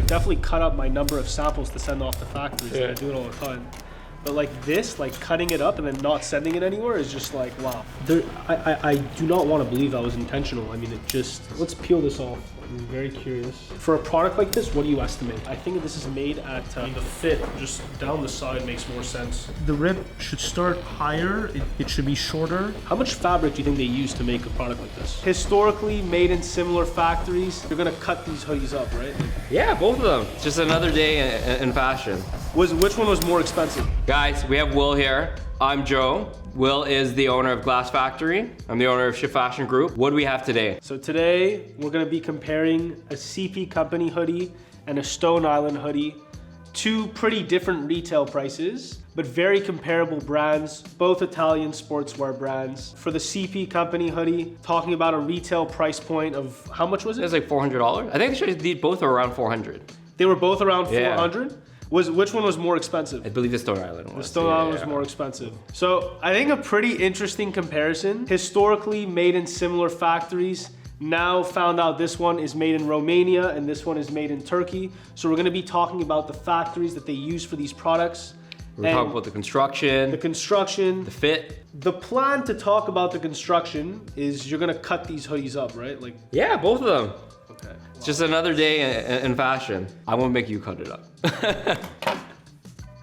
definitely cut up my number of samples to send off to factories. Yeah. I do it all the time. But like this, like cutting it up and then not sending it anywhere is just like, wow. I do not want to believe that was intentional. I mean, let's peel this off. I'm very curious. For a product like this, what do you estimate? I think this is made at, the fit just down the side makes more sense. The rib should start higher, it should be shorter. How much fabric do you think they use to make a product like this? Historically made in similar factories, you're gonna cut these hoodies up, right? Yeah, both of them. Just another day in fashion. Which one was more expensive? Guys, we have Will here. I'm Joe. Will is the owner of Glass Factory. I'm the owner of Shift Fashion Group. What do we have today? So today, we're gonna be comparing a CP Company hoodie and a Stone Island hoodie. Two pretty different retail prices, but very comparable brands, both Italian sportswear brands. For the CP Company hoodie, talking about a retail price point of, how much was it? It was like $400. I think these both are around 400. They were both around 400? Yeah. Which one was more expensive? I believe the Stone Island was. The Stone Island was more expensive. So I think a pretty interesting comparison. Historically made in similar factories. Now found out this one is made in Romania and this one is made in Turkey. So we're gonna be talking about the factories that they use for these products. We're talking about the construction. The fit. The plan to talk about the construction is you're gonna cut these hoodies up, right? Like. Yeah, both of them. Okay. It's just another day in fashion. I won't make you cut it up.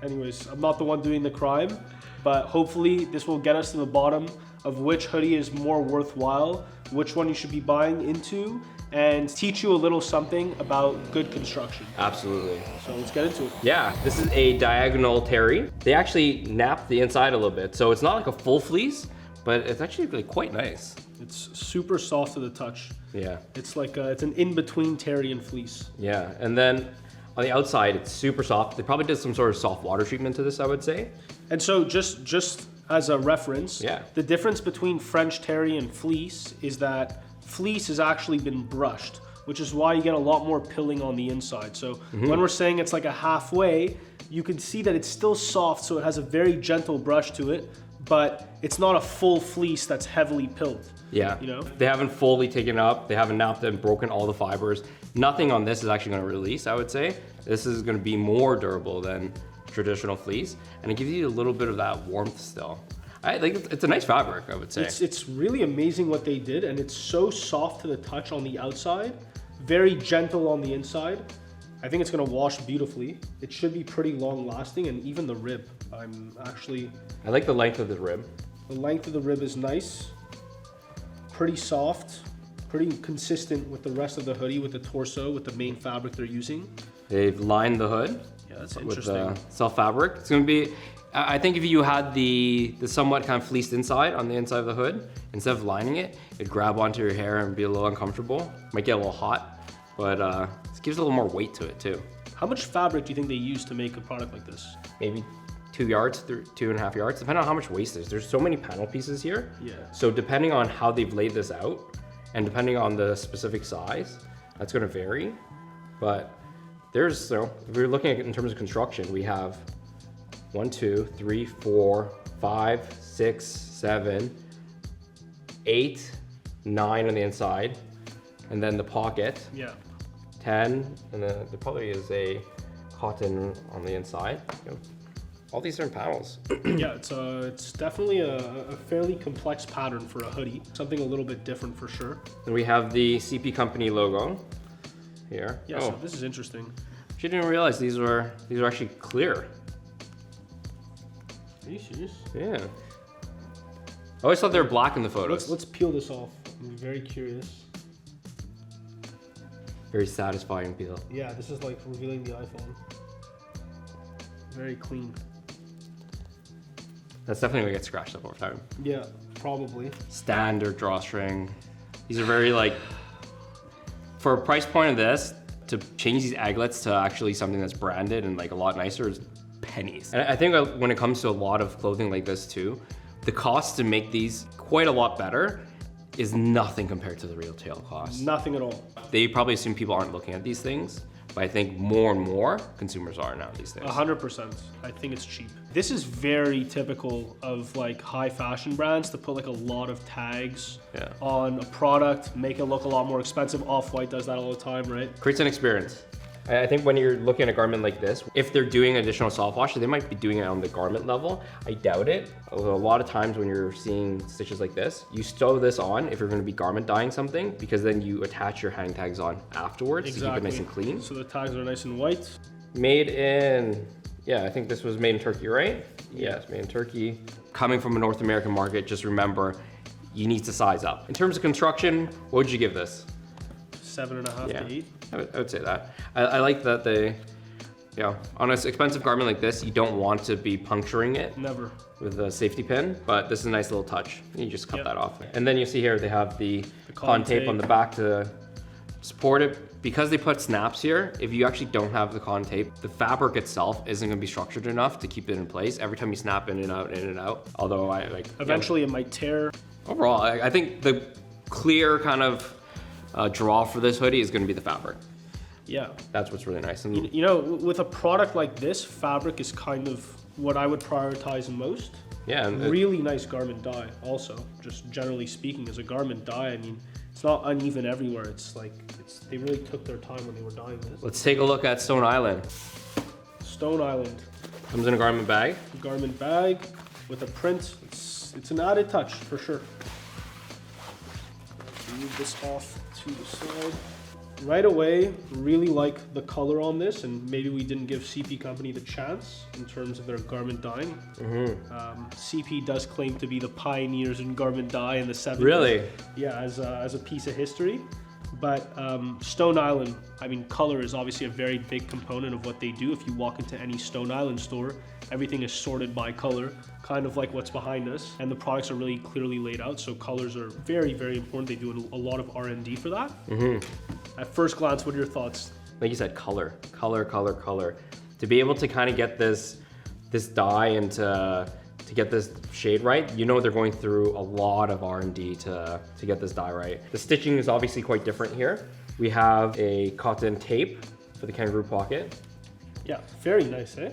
Anyways, I'm not the one doing the crime, but hopefully this will get us to the bottom of which hoodie is more worthwhile, which one you should be buying into, and teach you a little something about good construction. Absolutely. So let's get into it. Yeah, this is a diagonal terry. They actually napped the inside a little bit, so it's not like a full fleece, but it's actually really quite nice. It's super soft to the touch. Yeah. It's like it's an in-between terry and fleece. Yeah, and then on the outside, it's super soft. They probably did some sort of soft water treatment to this, I would say. And so just as a reference, the difference between French terry and fleece is that fleece has actually been brushed, which is why you get a lot more pilling on the inside. So when we're saying it's like a halfway, you can see that it's still soft, so it has a very gentle brush to it, but it's not a full fleece that's heavily pilled. Yeah, you know? They haven't fully taken it up. They haven't napped and broken all the fibers. Nothing on this is actually gonna release, I would say. This is gonna be more durable than traditional fleece, and it gives you a little bit of that warmth still. I think it's a nice fabric, I would say. It's really amazing what they did, and it's so soft to the touch on the outside, very gentle on the inside. I think it's gonna wash beautifully. It should be pretty long lasting, and even the rib, I like the length of the rib. The length of the rib is nice, pretty soft, pretty consistent with the rest of the hoodie, with the torso, with the main fabric they're using. They've lined the hood. Yeah, that's interesting. With self fabric. It's gonna be, I think if you had the somewhat kind of fleeced inside on the inside of the hood, instead of lining it, it'd grab onto your hair and be a little uncomfortable. Might get a little hot, but it gives a little more weight to it too. How much fabric do you think they use to make a product like this? Maybe 2 yards, 2.5 yards, depending on how much waste there's so many panel pieces here. Yeah. So depending on how they've laid this out, and depending on the specific size, that's gonna vary. But there's, if we're looking at it in terms of construction, we have 1, 2, 3, 4, 5, 6, 7, 8, 9 on the inside, and then the pocket. Yeah. 10, and then there probably is a cotton on the inside. All these different panels. Yeah, it's definitely a fairly complex pattern for a hoodie. Something a little bit different for sure. And we have the CP Company logo here. Yeah, so this is interesting. She didn't realize these are actually clear. Are you serious? Yeah. I always thought they were black in the photos. Let's peel this off. I'm very curious. Very satisfying peel. Yeah, this is like revealing the iPhone. Very clean. That's definitely gonna get scratched up over time. Yeah, probably. Standard drawstring. These are very like, for a price point of this, to change these aglets to actually something that's branded and like a lot nicer is pennies. And I think when it comes to a lot of clothing like this too, the cost to make these quite a lot better is nothing compared to the retail cost. Nothing at all. They probably assume people aren't looking at these things, but I think more and more consumers are now these days. 100%. I think it's cheap. This is very typical of like high fashion brands to put like a lot of tags on a product, make it look a lot more expensive. Off-White does that all the time, right? Creates an experience. I think when you're looking at a garment like this, if they're doing additional soft wash, they might be doing it on the garment level. I doubt it. A lot of times when you're seeing stitches like this, you sew this on if you're going to be garment dyeing something, because then you attach your hang tags on afterwards to keep it nice and clean. So the tags are nice and white. Made in, yeah, I think this was made in Turkey, right? Yes, made in Turkey. Coming from a North American market, just remember, you need to size up. In terms of construction, what would you give this? 7.5 to 8. I would say that. I like that they, on an expensive garment like this, you don't want to be puncturing it. Never. With a safety pin, but this is a nice little touch. You just cut that off. And then you see here, they have the cotton tape on the back to support it. Because they put snaps here, if you actually don't have the cotton tape, the fabric itself isn't gonna be structured enough to keep it in place every time you snap in and out, in and out. Although I like... Eventually it might tear. Overall, I think the clear kind of draw for this hoodie is gonna be the fabric. Yeah. That's what's really nice. And you know, with a product like this, fabric is kind of what I would prioritize most. Yeah. And really nice garment dye also, just generally speaking. As a garment dye, I mean, it's not uneven everywhere. It's like, they really took their time when they were dyeing this. Let's take a look at Stone Island. Stone Island. Comes in a garment bag. Garment bag with a print. It's an added touch for sure. Move this off to the side. Right away, really like the color on this, and maybe we didn't give CP Company the chance in terms of their garment dyeing. CP does claim to be the pioneers in garment dye in the 70s. Really? Yeah, as a piece of history. But Stone Island, I mean, color is obviously a very big component of what they do. If you walk into any Stone Island store, everything is sorted by color, kind of like what's behind us. And the products are really clearly laid out, so colors are very, very important. They do a lot of R&D for that. At first glance, what are your thoughts? Like you said, color. To be able to kind of get this dye and to get this shade right, you know they're going through a lot of R&D to get this dye right. The stitching is obviously quite different here. We have a cotton tape for the kangaroo pocket. Yeah, very nice, eh?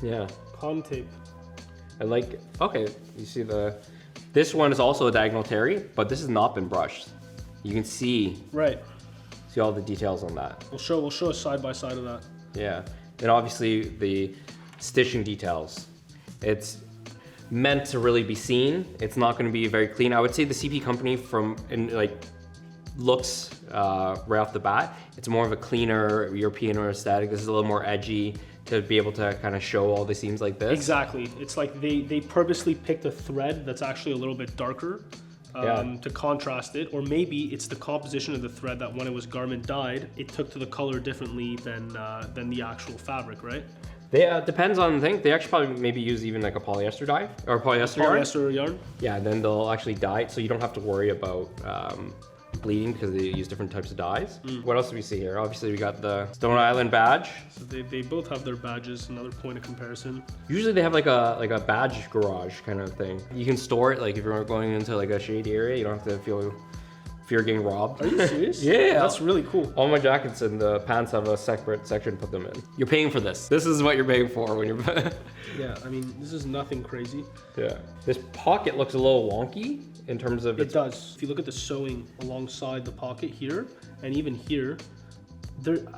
Yeah. Cotton tape. I like, okay, you see this one is also a diagonal terry, but this has not been brushed. You can see all the details on that. We'll show a side by side of that. Yeah, and obviously the stitching details. It's meant to really be seen. It's not going to be very clean. I would say the CP Company looks right off the bat. It's more of a cleaner European or aesthetic. This is a little more edgy to be able to kind of show all the seams like this. Exactly. It's like they purposely picked a thread that's actually a little bit darker to contrast it, or maybe it's the composition of the thread that when it was garment dyed, it took to the color differently than the actual fabric, right? Depends on the thing. They actually probably maybe use even like a polyester dye or Polyester yarn. Yeah, then they'll actually dye it, so you don't have to worry about bleeding because they use different types of dyes. What else do we see here? Obviously, we got the Stone Island badge. So they both have their badges. Another point of comparison. Usually they have like a badge garage kind of thing. You can store it like if you're going into like a shady area. You don't have to feel fear of getting robbed. Are you serious? Yeah. That's really cool. All my jackets and the pants have a separate section to put them in. You're paying for this. This is what you're paying for when you're... Yeah, I mean, this is nothing crazy. Yeah. This pocket looks a little wonky in terms of... It does. If you look at the sewing alongside the pocket here, and even here,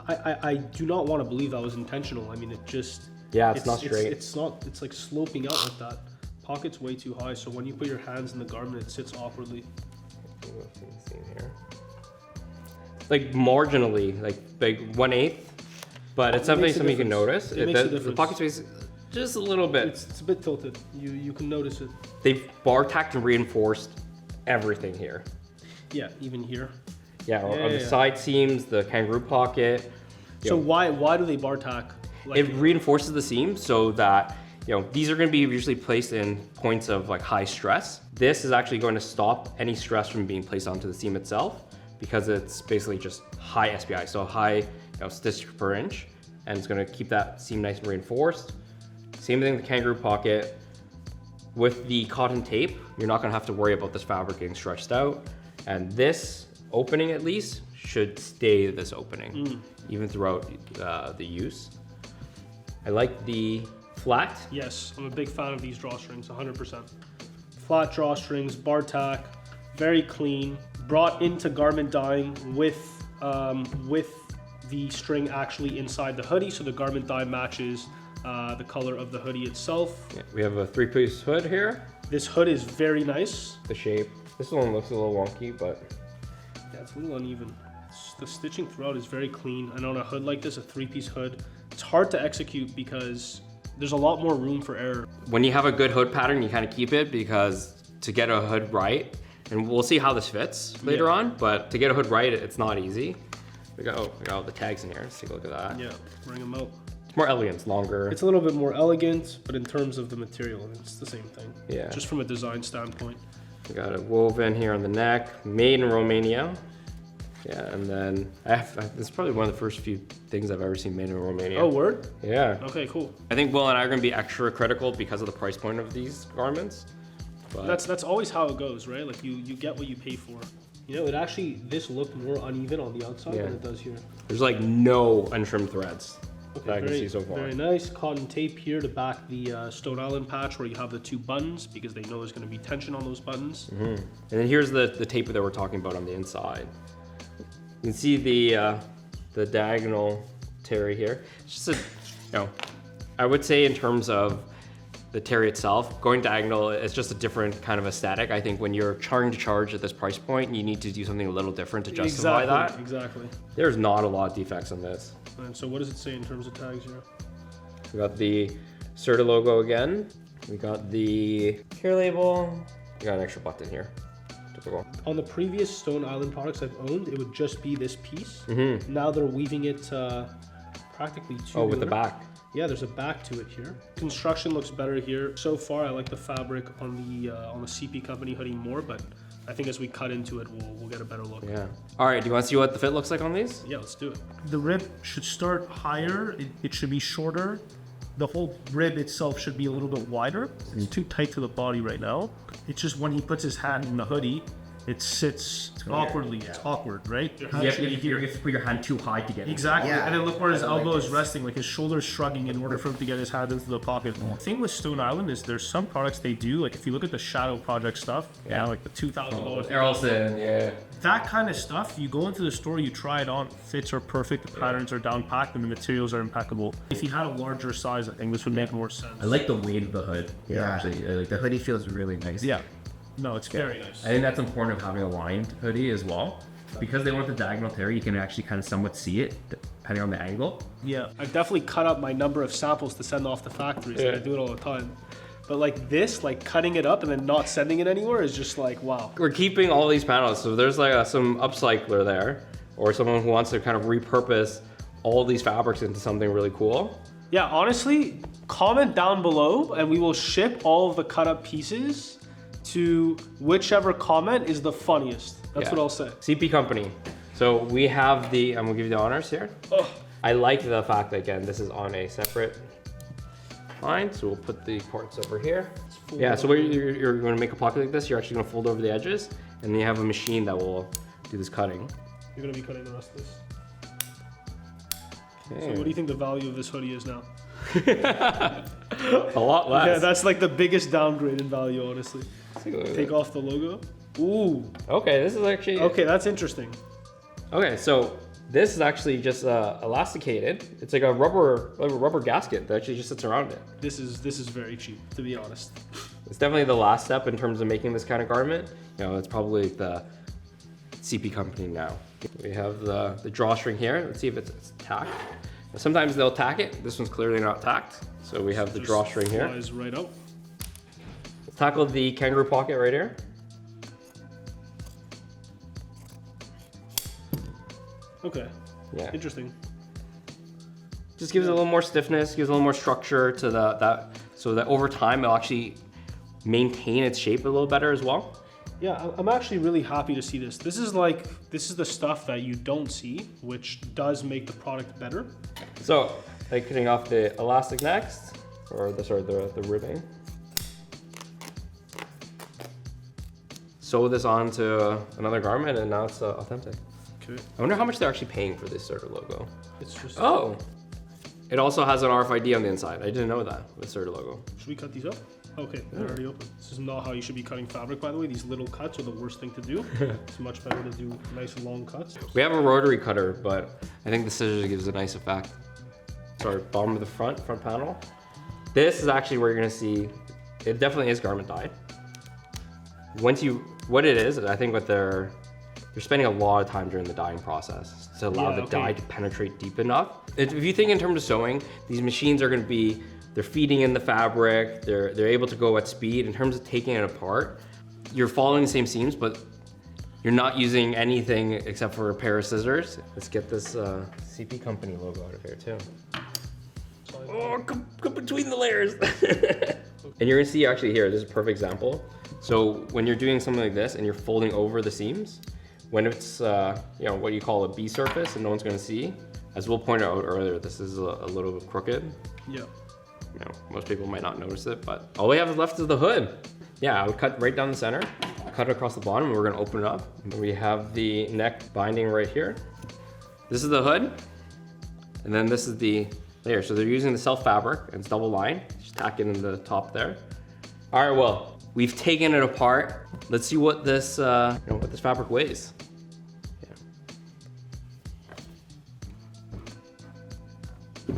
I do not want to believe that was intentional. I mean, it just... Yeah, it's not straight. It's like sloping out like that. Pocket's way too high, so when you put your hands in the garment, it sits awkwardly. Here. Like marginally, like 1/8, but it's something you can notice. The pocket space, just a little bit. It's a bit tilted. You can notice it. They've bar tacked and reinforced everything here. Yeah, even here. Yeah, on the side seams, the kangaroo pocket. So why do they bar tack? It reinforces the seam so that these are going to be usually placed in points of like high stress. This is actually going to stop any stress from being placed onto the seam itself because it's basically just high SPI, so high stitch per inch, and it's going to keep that seam nice and reinforced. Same thing with the kangaroo pocket. With the cotton tape, you're not going to have to worry about this fabric getting stretched out, and this opening at least should stay this opening even throughout the use. I like the flat. Yes, I'm a big fan of these drawstrings, 100%. Flat drawstrings, bar tack, very clean, brought into garment dyeing with the string actually inside the hoodie, so the garment dye matches the color of the hoodie itself. Yeah, we have a 3-piece hood here. This hood is very nice. The shape. This one looks a little wonky, but yeah, it's a little uneven. The stitching throughout is very clean. And on a hood like this, a 3-piece hood, it's hard to execute because there's a lot more room for error. when you have a good hood pattern, you kind of keep it because to get a hood right, and we'll see how this fits later on, but to get a hood right, it's not easy. We got all the tags in here. Let's take a look at that. Yeah, bring them out. It's more elegant, it's longer. It's a little bit more elegant, but in terms of the material, it's the same thing. Yeah. Just from a design standpoint. We got it woven here on the neck, made in Romania. Yeah, and then this is probably one of the first few things I've ever seen made in Romania. Oh, word? Yeah. Okay, cool. I think Will and I are gonna be extra critical because of the price point of these garments. But That's always how it goes, right? Like you get what you pay for. You know, this looked more uneven on the outside than it does here. there's like no untrimmed threads that I can very, see so far. very nice. Cotton tape here to back the Stone Island patch where you have the 2 buttons because they know there's going to be tension on those buttons. And then here's the tape that we're talking about on the inside. You can see the diagonal terry here. It's just I would say in terms of the terry itself, going diagonal, it's just a different kind of aesthetic. I think when you're trying to charge at this price point, you need to do something a little different to justify that. Exactly. There's not a lot of defects on this. And so what does it say in terms of tags here? We got the Serta logo again. We got the care label. We got an extra button here. Typical. On the previous Stone Island products I've owned, it would just be this piece. Now they're weaving it practically to Oh, with the back. Yeah, there's a back to it here. Construction looks better here. So far, I like the fabric on the CP Company hoodie more, but I think as we cut into it, we'll get a better look. Yeah. All right, do you want to see what the fit looks like on these? Yeah, let's do it. The rib should start higher. It should be shorter. The whole rib itself should be a little bit wider. It's too tight to the body right now. It's just when he puts his hand in the hoodie, it sits awkwardly. It's awkward, right? You have to put your hand too high to get it. Exactly. Yeah. And then look where his elbow like is resting, like his shoulder's shrugging in order for him to get his hand into the pocket. The thing with Stone Island is there's some products they do, like if you look at the Shadow Project stuff, like the $2,000. Errolson, yeah. That kind of stuff, you go into the store, you try it on, fits are perfect, the patterns are down packed, and the materials are impeccable. If you had a larger size, I think this would make more sense. I like the weight of the hood. Yeah. Actually, like the hoodie feels really nice. Yeah. No, it's very nice. I think that's important of having a lined hoodie as well. Because they want the diagonal terry, you can actually kind of somewhat see it depending on the angle. Yeah, I've definitely cut up my number of samples to send off to factories. I do it all the time. But like this, like cutting it up and then not sending it anywhere is just like, wow. We're keeping all these panels, so there's like some upcycler there, or someone who wants to kind of repurpose all these fabrics into something really cool. Yeah, honestly, comment down below and we will ship all of the cut up pieces to whichever comment is the funniest. That's what I'll say. CP Company. So we have I'm gonna give you the honors here. Oh. I like the fact that, again, this is on a separate line, so we'll put the parts over here. Yeah, so you're gonna make a pocket like this, you're actually gonna fold over the edges, and then you have a machine that will do this cutting. You're gonna be cutting the rest of this. Okay. So what do you think the value of this hoodie is now? A lot less. Yeah, that's like the biggest downgrade in value, honestly. Take off the logo. Ooh. Okay, this is actually... Okay, that's interesting. Okay, so this is actually just elasticated. It's like a rubber gasket that actually just sits around it. This is very cheap, to be honest. It's definitely the last step in terms of making this kind of garment. It's probably the CP Company now. We have the drawstring here. Let's see if it's tacked. Now, sometimes they'll tack it. This one's clearly not tacked. So we have the drawstring here. Flies right out. Let's tackle the kangaroo pocket right here. Okay. Yeah. Interesting. Just gives it a little more stiffness, gives a little more structure to that, so that over time it'll actually maintain its shape a little better as well. Yeah, I'm actually really happy to see this. This is the stuff that you don't see, which does make the product better. So, like cutting off the elastic next, or the ribbing. Sew this onto another garment, and now it's authentic. Okay. I wonder how much they're actually paying for this sort of logo. It's just. Oh, it also has an RFID on the inside. I didn't know that with Serta logo. Should we cut these up? Okay, they're already open. This is not how you should be cutting fabric, by the way. These little cuts are the worst thing to do. It's much better to do nice long cuts. We have a rotary cutter, but I think the scissors gives a nice effect. Sorry, bottom of the front panel. This is actually where you're gonna see, it definitely is garment dyed. What it is, I think what they're spending a lot of time during the dyeing process to allow the dye to penetrate deep enough. If you think in terms of sewing, these machines are gonna be, they're feeding in the fabric, they're able to go at speed. In terms of taking it apart, you're following the same seams, but you're not using anything except for a pair of scissors. Let's get this CP company logo out of here too. Oh, come between the layers. And you're gonna see actually here, this is a perfect example. So when you're doing something like this and you're folding over the seams, when it's you know, what you call a B surface and no one's gonna see, as we'll point out earlier, this is a little bit crooked. Yeah. You know, most people might not notice it, but all we have left is the hood. Yeah, I would cut right down the center, cut it across the bottom, and we're gonna open it up. We have the neck binding right here. This is the hood, and then this is the layer. So they're using the self fabric, and it's double lined. Just tack it in the top there. All right, well, we've taken it apart. Let's see what this, what this fabric weighs. Yeah.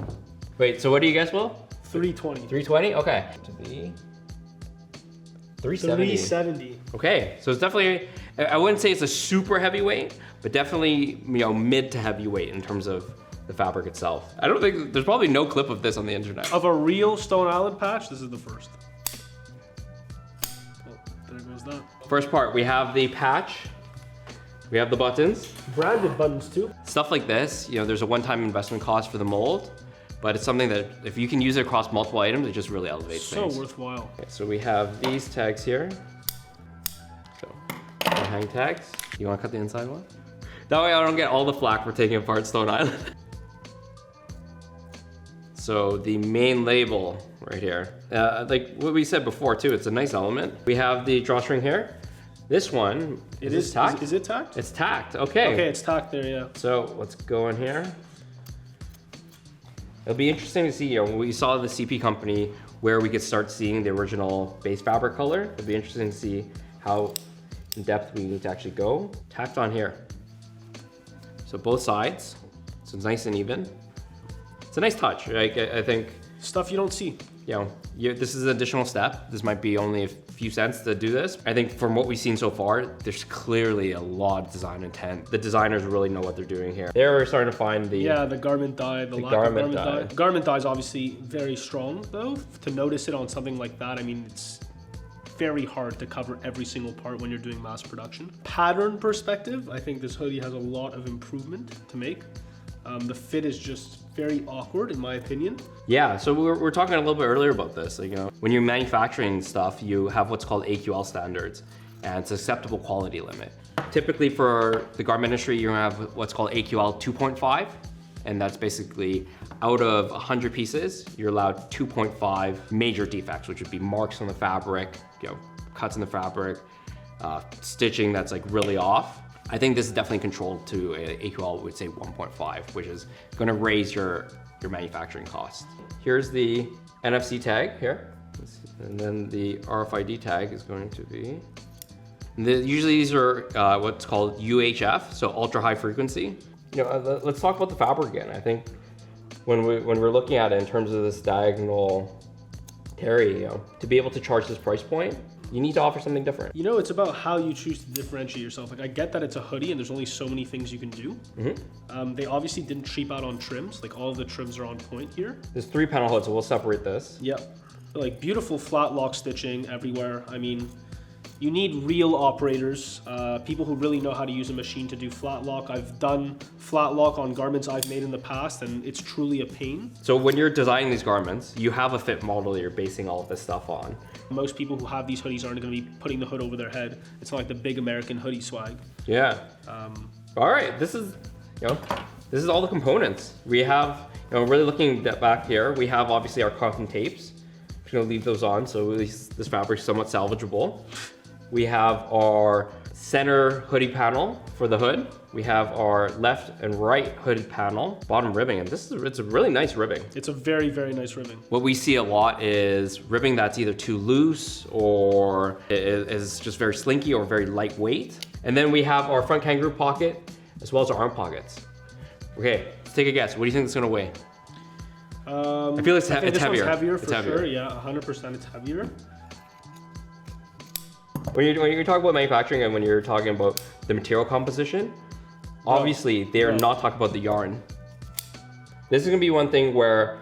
Wait, so what do you guess, Will? 320. 320? Okay. To be 370. 370. Okay, so it's definitely, I wouldn't say it's a super heavyweight, but definitely, mid to heavyweight in terms of the fabric itself. I don't think, there's probably no clip of this on the internet. Of a real Stone Island patch, this is the first. Oh, there goes that. First part, we have the patch, we have the buttons. Branded buttons too. Stuff like this, there's a one-time investment cost for the mold, but it's something that if you can use it across multiple items, it just really elevates things. So worthwhile. Okay, so we have these tags here. So, the hang tags. You wanna cut the inside one? That way I don't get all the flack for taking apart Stone Island. So the main label right here, like what we said before too, it's a nice element. We have the drawstring here. This one, is tacked? Is it tacked? It's tacked, okay. Okay, it's tacked there, yeah. So let's go in here. It'll be interesting to see, when we saw the CP company, where we could start seeing the original base fabric color. It'll be interesting to see how in depth we need to actually go. Tacked on here. So both sides, so it's nice and even. It's a nice touch, like, I think. Stuff you don't see. This is an additional step. This might be only a few cents to do this. I think from what we've seen so far, there's clearly a lot of design intent. The designers really know what they're doing here. They're starting to find the the garment dye, the lack of garment dye. Garment dye is obviously very strong though. To notice it on something like that, I mean, it's very hard to cover every single part when you're doing mass production. Pattern perspective, I think this hoodie has a lot of improvement to make. The fit is just very awkward in my opinion. Yeah, so we're talking a little bit earlier about this. Like, when you're manufacturing stuff, you have what's called AQL standards, and it's acceptable quality limit. Typically for the garment industry, you're gonna have what's called AQL 2.5, and that's basically out of 100 pieces, you're allowed 2.5 major defects, which would be marks on the fabric, cuts in the fabric, stitching that's like really off. I think this is definitely controlled to AQL, would say 1.5, which is gonna raise your manufacturing cost. Here's the NFC tag here, and then the RFID tag is going to be, usually these are what's called UHF, so ultra high frequency. Let's talk about the fabric again. I think when we're looking at it in terms of this diagonal terry, to be able to charge this price point, you need to offer something different. It's about how you choose to differentiate yourself. Like, I get that it's a hoodie and there's only so many things you can do. They obviously didn't cheap out on trims. Like, all of the trims are on point here. There's 3 panel hoods, so we'll separate this. Yep. Like, beautiful flat lock stitching everywhere. I mean, you need real operators, people who really know how to use a machine to do flat lock. I've done flat lock on garments I've made in the past, and it's truly a pain. So when you're designing these garments, you have a fit model that you're basing all of this stuff on. Most people who have these hoodies aren't going to be putting the hood over their head. It's not like the big American hoodie swag. Yeah. All right, this is all the components. We have, really looking back here, we have obviously our cotton tapes. I'm gonna leave those on, so at least this fabric's somewhat salvageable. We have our center hoodie panel for the hood. We have our left and right hood panel, bottom ribbing, and it's a really nice ribbing. It's a very, very nice ribbing. What we see a lot is ribbing that's either too loose or is just very slinky or very lightweight. And then we have our front kangaroo pocket as well as our arm pockets. Okay, let's take a guess. What do you think it's gonna weigh? I feel it's heavier. This one's heavier it's for heavier. sure. Yeah, 100% it's heavier. When you're talking about manufacturing and when you're talking about the material composition, obviously they're not talking about the yarn. This is gonna be one thing where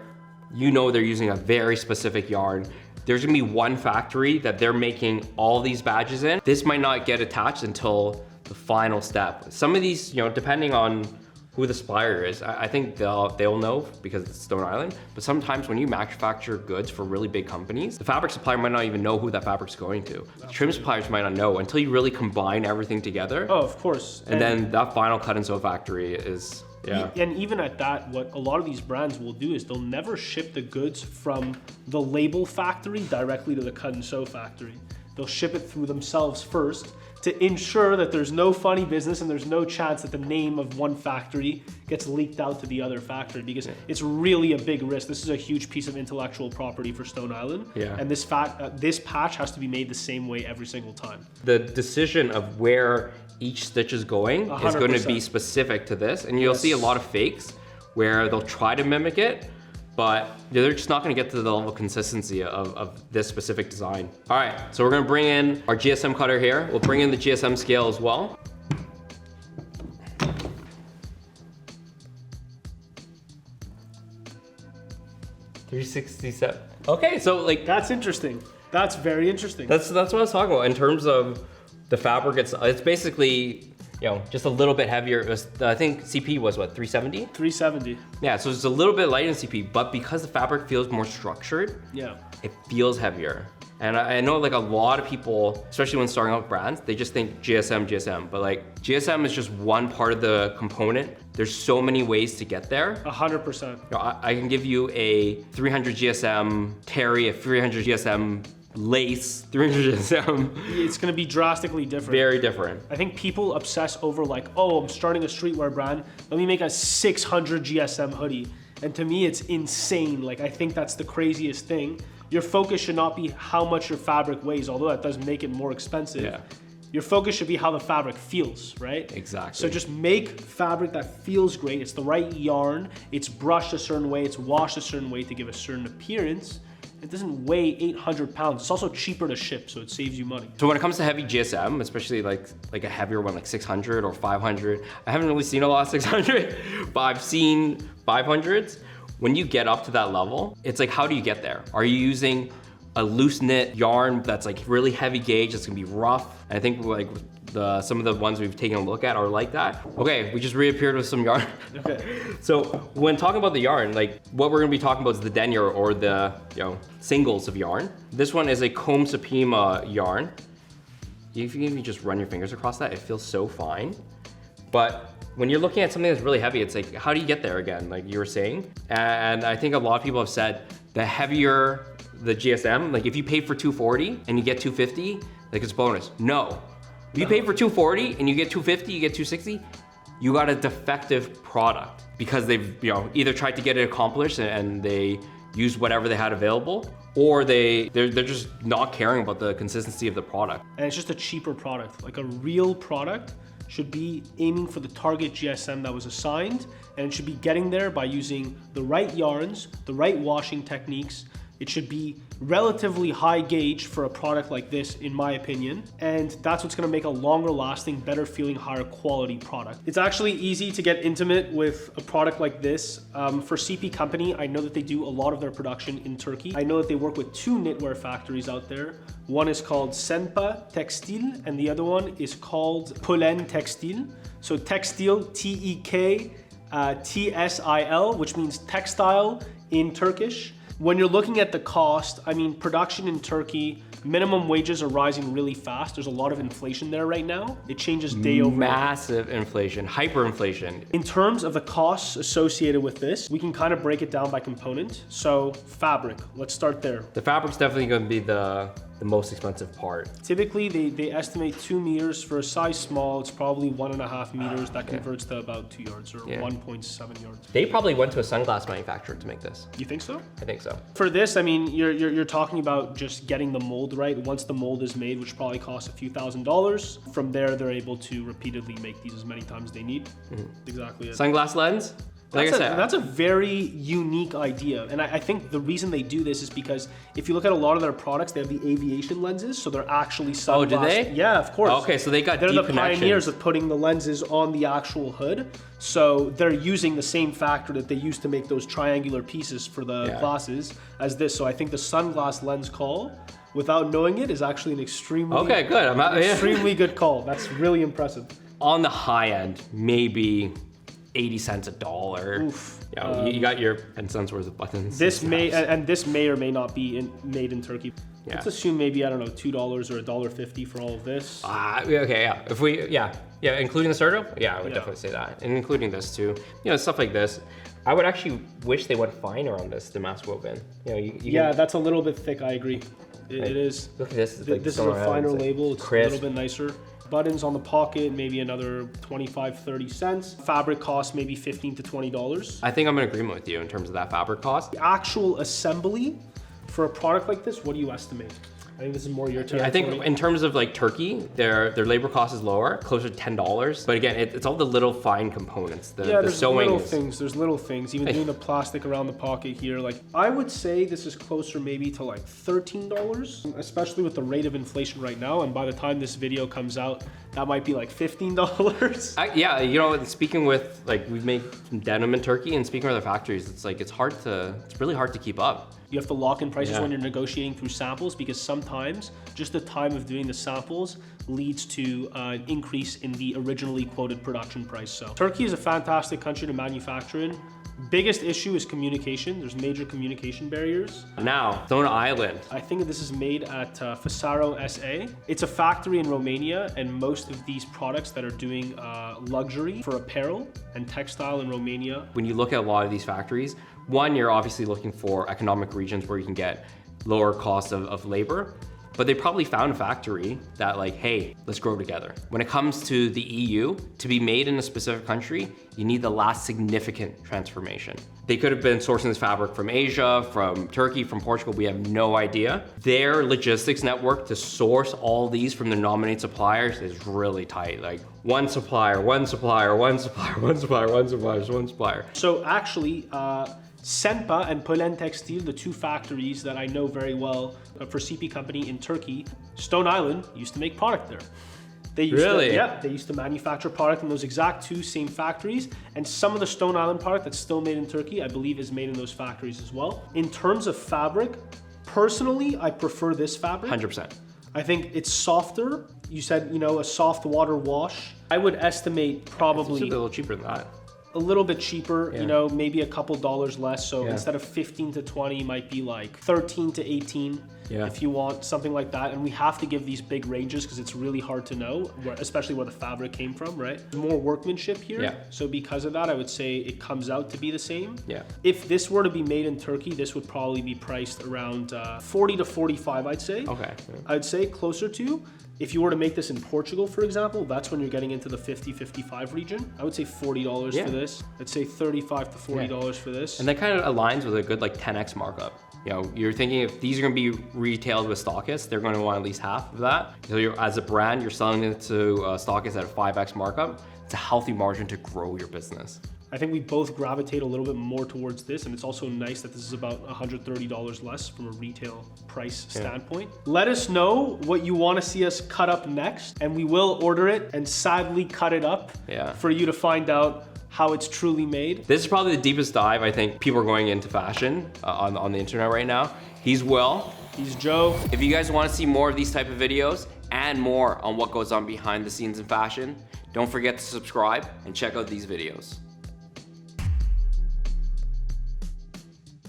you know they're using a very specific yarn. There's gonna be one factory that they're making all these badges in. This might not get attached until the final step. Some of these, you know, depending on who the supplier is, I think they'll know because it's Stone Island. But sometimes when you manufacture goods for really big companies, the fabric supplier might not even know who that fabric's going to. The trim suppliers might not know until you really combine everything together. Oh, of course. And then that final cut and sew factory is, yeah. And even at that, what a lot of these brands will do is they'll never ship the goods from the label factory directly to the cut and sew factory. They'll ship it through themselves first to ensure that there's no funny business and there's no chance that the name of one factory gets leaked out to the other factory, because it's really a big risk. This is a huge piece of intellectual property for Stone Island. Yeah. And this patch has to be made the same way every single time. The decision of where each stitch is going is going to be 100%. specific to this, and you'll see a lot of fakes where they'll try to mimic it, but they're just not gonna get to the level of consistency of this specific design. All right, so we're gonna bring in our GSM cutter here. We'll bring in the GSM scale as well. $367. Okay, so like That's interesting. That's very interesting. that's what I was talking about in terms of the fabric. It's basically, you know, just a little bit heavier. It was, I think CP was what, 370? 370. Yeah, so it's a little bit light in CP, but because the fabric feels more structured, Yeah. it feels heavier. And I know like a lot of people, especially when starting out brands, they just think GSM, but like GSM is just one part of the component. There's so many ways to get there. 100%. You know, I can give you a 300 GSM terry, a 300 GSM lace, 300 GSM. It's gonna be drastically different. Very different. I think people obsess over like, oh, I'm starting a streetwear brand. Let me make a 600 GSM hoodie. And to me, it's insane. Like, I think that's the craziest thing. Your focus should not be how much your fabric weighs, although that does make it more expensive. Yeah. Your focus should be how the fabric feels, right? Exactly. So just make fabric that feels great. It's the right yarn. It's brushed a certain way. It's washed a certain way to give a certain appearance. It doesn't weigh 800 pounds. It's also cheaper to ship, so it saves you money. So when it comes to heavy GSM, especially like a heavier one, like 600 or 500, I haven't really seen a lot of 600, but I've seen 500s. When you get up to that level, it's like, how do you get there? Are you using a loose knit yarn that's like really heavy gauge, that's gonna be rough? And I think like some of the ones we've taken a look at are like that. Okay, we just reappeared with some yarn. Okay. So when talking about the yarn, like what we're gonna be talking about is the denier or the, you know, singles of yarn. This one is a comb Supima yarn. If you just run your fingers across that, it feels so fine. But when you're looking at something that's really heavy, it's like, how do you get there again, like you were saying? And I think a lot of people have said the heavier the GSM, like if you pay for 240 and you get 250, like it's bonus. No. If you pay for 240 and you get 250, you get 260, you got a defective product because they've, you know, either tried to get it accomplished and they used whatever they had available, or they're just not caring about the consistency of the product. And it's just a cheaper product. Like a real product should be aiming for the target GSM that was assigned, and it should be getting there by using the right yarns, the right washing techniques. It should be relatively high gauge for a product like this, in my opinion. And that's what's gonna make a longer lasting, better feeling, higher quality product. It's actually easy to get intimate with a product like this. For CP Company, I know that they do a lot of their production in Turkey. I know that they work with 2 knitwear factories out there. One is called Senpa Textil, and the other one is called Polen Textil. So Textil, T-E-K, T-S-I-L, which means textile in Turkish. When you're looking at the cost, I mean, production in Turkey, minimum wages are rising really fast. There's a lot of inflation there right now. It changes day over day. Massive inflation, hyperinflation. In terms of the costs associated with this, we can kind of break it down by component. So fabric, let's start there. The fabric's definitely going to be the the most expensive part. Typically, they estimate 2 meters for a size small. It's probably 1.5 meters. That converts to about 2 yards or 1.7 yards. They probably went to a sunglass manufacturer to make this. You think so? I think so. For this, I mean, you're talking about just getting the mold right. Once the mold is made, which probably costs a few $1,000s, from there they're able to repeatedly make these as many times as they need. Exactly it. Sunglass lens? Like I said, That's a very unique idea. And I think the reason they do this is because if you look at a lot of their products, they have the aviation lenses, so they're actually sunglass. Oh, do they? Yeah, of course. Okay, so they got They're deep the connections. pioneers of putting the lenses on the actual hood. So they're using the same factor that they used to make those triangular pieces for the glasses as this. So I think the sunglass lens call, without knowing it, is actually an extremely good. extremely good call. That's really impressive. On the high end, maybe 80 cents, $1. Oof. You know, you got your 10 cents worth of buttons. This may or may not be made in Turkey. Yeah. Let's assume maybe, I don't know, $2 or $1.50 for all of this. Okay, yeah. If we, including the Serto, I would definitely say that, and including this too. You know, stuff like this. I would actually wish they went finer on this damask woven. You know, you that's a little bit thick. I agree. It is. Look at this. It's like This is a finer label. It's crisp. a little bit nicer. Buttons on the pocket, maybe another 25, 30 cents. Fabric cost maybe $15 to $20. I think I'm in agreement with you in terms of that fabric cost. The actual assembly for a product like this, what do you estimate? I think this is more your territory. I think in terms of like Turkey, their labor cost is lower, closer to $10. But again, it's all the little fine components. The there's sewing little things. There's little things. Even doing the plastic around the pocket here. Like, I would say this is closer maybe to like $13, especially with the rate of inflation right now. And by the time this video comes out, that might be like $15. Yeah, you know, speaking with like we've made some denim in Turkey, and speaking with other factories, it's really hard to keep up. You have to lock in prices when you're negotiating through samples, because sometimes just the time of doing the samples leads to an increase in the originally quoted production price. So Turkey is a fantastic country to manufacture in. Biggest issue is communication. There's major communication barriers. Now, Stone Island. I think this is made at Fasaro SA. It's a factory in Romania, and most of these products that are doing luxury for apparel and textile in Romania. When you look at a lot of these factories, one, you're obviously looking for economic regions where you can get lower cost of labor, but they probably found a factory that like, hey, let's grow together. When it comes to the EU, to be made in a specific country, you need the last significant transformation. They could have been sourcing this fabric from Asia, from Turkey, from Portugal, we have no idea. Their logistics network to source all these from the nominated suppliers is really tight. Like one supplier, one supplier, one supplier, one supplier, one supplier, one supplier. So actually, Senpa and Polen Textile, the two factories that I know very well for CP Company in Turkey, Stone Island used to make product there. They used they used to manufacture product in those exact two same factories, and some of the Stone Island product that's still made in Turkey, I believe, is made in those factories as well. In terms of fabric, personally, I prefer this fabric. 100%. I think it's softer. You said, you know, a soft water wash. I would estimate probably It's a little cheaper than that. a little bit cheaper, you know, maybe a couple dollars less. So Yeah. instead of 15 to 20, might be like 13 to 18 if you want something like that. And we have to give these big ranges because it's really hard to know, especially where the fabric came from, right? More workmanship here. Yeah. So because of that, I would say it comes out to be the same. Yeah. If this were to be made in Turkey, this would probably be priced around 40 to 45, I'd say. Okay. I'd say closer to. If you were to make this in Portugal, for example, that's when you're getting into the 50, 55 region. I would say $40 for this. I'd say $35 to $40 for this. And that kind of aligns with a good like 10x markup. You know, you're thinking if these are going to be retailed with stockists, they're going to want at least half of that. So as a brand, you're selling it to stockists at a 5x markup. It's a healthy margin to grow your business. I think we both gravitate a little bit more towards this, and it's also nice that this is about $130 less from a retail price standpoint. Let us know what you want to see us cut up next, and we will order it and sadly cut it up for you to find out how it's truly made. This is probably the deepest dive I think people are going into fashion on the internet right now. He's Will. He's Joe. If you guys want to see more of these type of videos and more on what goes on behind the scenes in fashion, don't forget to subscribe and check out these videos.